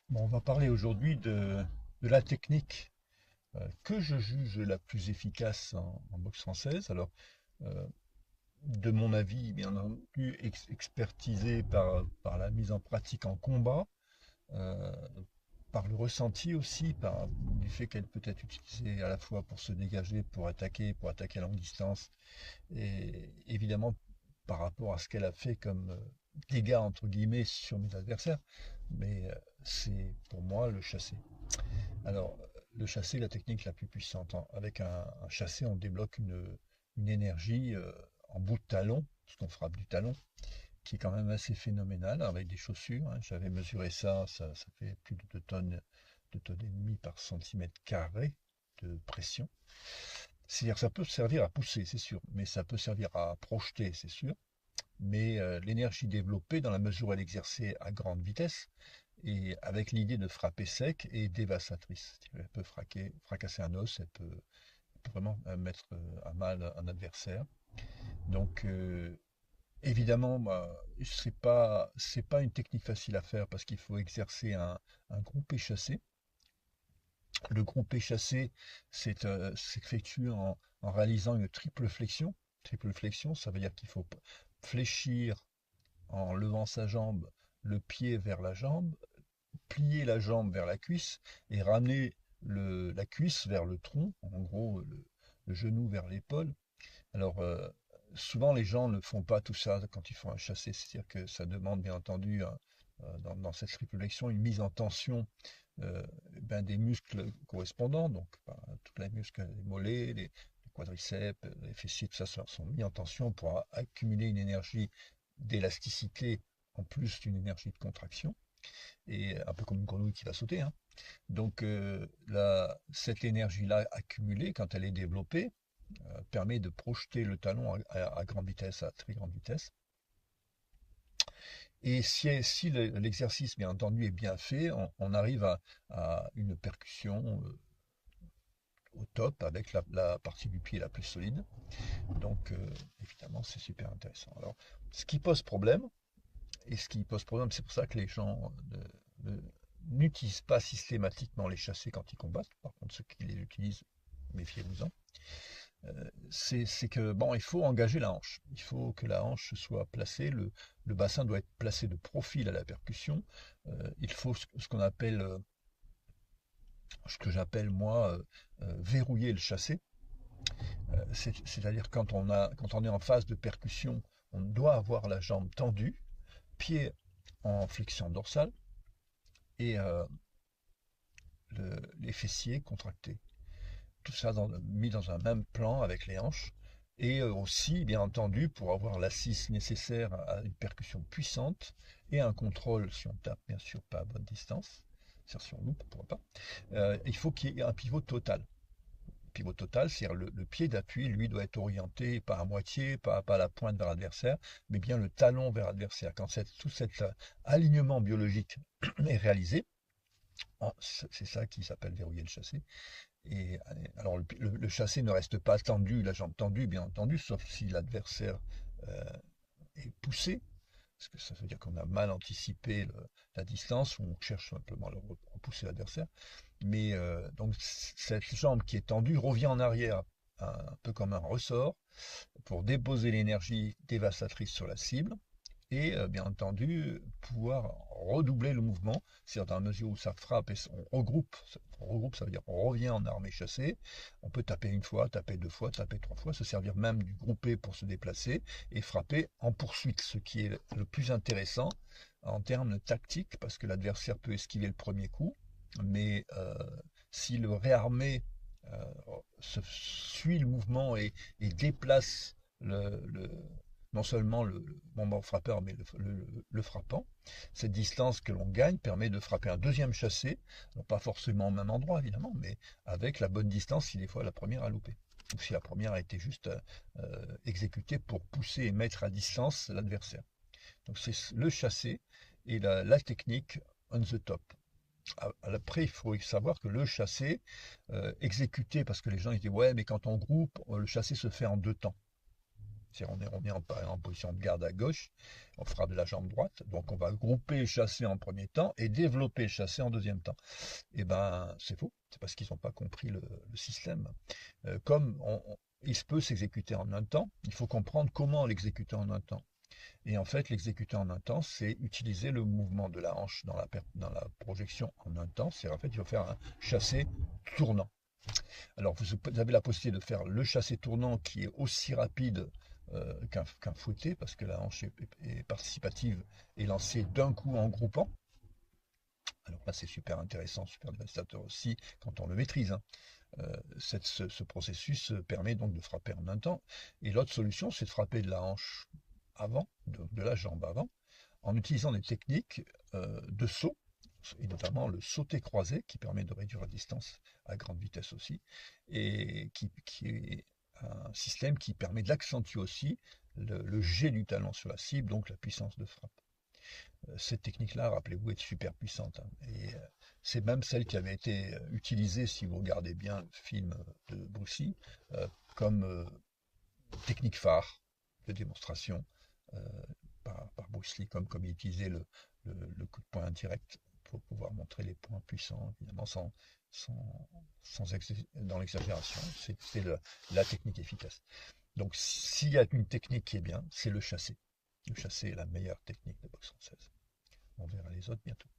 Bon, on va parler aujourd'hui de la technique que je juge la plus efficace en boxe française. Alors, euh, de mon avis, bien entendu, expertisé par la mise en pratique en combat, euh, par le ressenti aussi, par du fait qu'elle peut être utilisée à la fois pour se dégager, pour attaquer à longue distance, et évidemment par rapport à ce qu'elle a fait comme dégâts entre guillemets sur mes adversaires. Mais c'est pour moi le chassé. Alors, le chassé est la technique la plus puissante. Avec un chassé, on débloque une énergie en bout de talon, parce qu'on frappe du talon, qui est quand même assez phénoménale avec des chaussures, hein. J'avais mesuré ça fait plus de 2 tonnes et demie par centimètre carré de pression. C'est-à-dire que ça peut servir à pousser, c'est sûr, mais ça peut servir à projeter, c'est sûr. Mais l'énergie développée, dans la mesure où elle est exercée à grande vitesse, et avec l'idée de frapper sec est dévastatrice. Elle peut fracasser un os, elle peut vraiment mettre à mal un adversaire. Donc, évidemment, bah, c'est pas une technique facile à faire parce qu'il faut exercer un groupé chassé. Le groupé chassé s'effectue en réalisant une triple flexion. Triple flexion, ça veut dire qu'il faut fléchir en levant sa jambe, le pied vers la jambe, plier la jambe vers la cuisse et ramener la cuisse vers le tronc, en gros le genou vers l'épaule. Alors souvent les gens ne font pas tout ça quand ils font un chassé, c'est-à-dire que ça demande bien entendu dans cette triple-flexion une mise en tension ben, des muscles correspondants, donc ben, tous les muscles, les mollets, les quadriceps, les fessiers, tout ça sont mis en tension pour accumuler une énergie d'élasticité en plus d'une énergie de contraction et un peu comme une grenouille qui va sauter, hein. Donc cette énergie-là accumulée, quand elle est développée, permet de projeter le talon à grande vitesse, à très grande vitesse. Et si l'exercice, bien entendu, est bien fait, on arrive à une percussion au top avec la partie du pied la plus solide. Donc, évidemment, c'est super intéressant. Alors, ce qui pose problème, c'est pour ça que les gens n'utilisent pas systématiquement les chassés quand ils combattent. Par contre, ceux qui les utilisent, méfiez-vous-en. C'est que, bon, il faut engager la hanche. Il faut que la hanche soit placée, le bassin doit être placé de profil à la percussion. Il faut ce qu'on appelle, ce que j'appelle moi, verrouiller le chassé. C'est-à-dire quand on est en phase de percussion, on doit avoir la jambe tendue, pied en flexion dorsale et les fessiers contractés. Tout ça mis dans un même plan avec les hanches. Et aussi, bien entendu, pour avoir l'assise nécessaire à une percussion puissante et un contrôle, si on tape, bien sûr, pas à bonne distance, si on loupe, pourquoi pas, il faut qu'il y ait un pivot total. Pivot total, c'est-à-dire le pied d'appui, lui, doit être orienté, pas à moitié, pas la pointe vers l'adversaire, mais bien le talon vers l'adversaire. Quand tout cet alignement biologique est réalisé, c'est ça qui s'appelle verrouiller le chassé. Et alors le chassé ne reste pas tendu, la jambe tendue, bien entendu, sauf si l'adversaire euh, est poussé, parce que ça veut dire qu'on a mal anticipé la distance, ou on cherche simplement à repousser l'adversaire. Mais donc cette jambe qui est tendue revient en arrière, un peu comme un ressort, pour déposer l'énergie dévastatrice sur la cible et bien entendu pouvoir redoubler le mouvement, c'est-à-dire dans la mesure où ça frappe et on regroupe, ça veut dire on revient en armée chassée, on peut taper une fois, taper deux fois, taper trois fois, se servir même du groupé pour se déplacer et frapper en poursuite, ce qui est le plus intéressant en termes tactiques, parce que l'adversaire peut esquiver le premier coup, mais si le réarmé euh, suit le mouvement et déplace le non seulement le moment frappeur, mais le frappant. Cette distance que l'on gagne permet de frapper un deuxième chassé, alors pas forcément au même endroit évidemment, mais avec la bonne distance si des fois la première a loupé. Ou si la première a été juste exécutée pour pousser et mettre à distance l'adversaire. Donc c'est le chassé et la technique on the top. Après, il faut savoir que le chassé exécuté, parce que les gens ils disent ouais, mais quand on groupe, le chassé se fait en deux temps. C'est-à-dire on est en position de garde à gauche, on fera de la jambe droite, donc on va grouper chassé en premier temps et développer chassé en deuxième temps. Eh ben, c'est faux, c'est parce qu'ils n'ont pas compris le système. Il se peut s'exécuter en un temps, il faut comprendre comment l'exécuter en un temps. Et en fait, l'exécuter en un temps, c'est utiliser le mouvement de la hanche dans la projection en un temps. C'est en fait, il faut faire un chassé tournant. Alors, vous avez la possibilité de faire le chassé tournant qui est aussi rapide qu'un fouetté, parce que la hanche est participative et lancée d'un coup en groupant. Alors là, c'est super intéressant, super dévastateur aussi quand on le maîtrise, hein. Ce processus permet donc de frapper en un temps. Et l'autre solution, c'est de frapper de la hanche avant, de la jambe avant, en utilisant des techniques de saut, et notamment le sauté croisé, qui permet de réduire la distance à grande vitesse aussi, et qui est un système qui permet d'accentuer aussi le jet du talon sur la cible, donc la puissance de frappe. Cette technique-là, rappelez-vous, est super puissante, hein, et c'est même celle qui avait été utilisée, si vous regardez bien le film de Bruce Lee, euh, comme technique phare de démonstration euh, par Bruce Lee, comme il utilisait le coup de poing indirect pour pouvoir montrer les points puissants, évidemment sans, dans l'exagération. C'est la technique efficace. Donc s'il y a une technique qui est bien, c'est le chassé. Le chassé est la meilleure technique de boxe française. On verra les autres bientôt.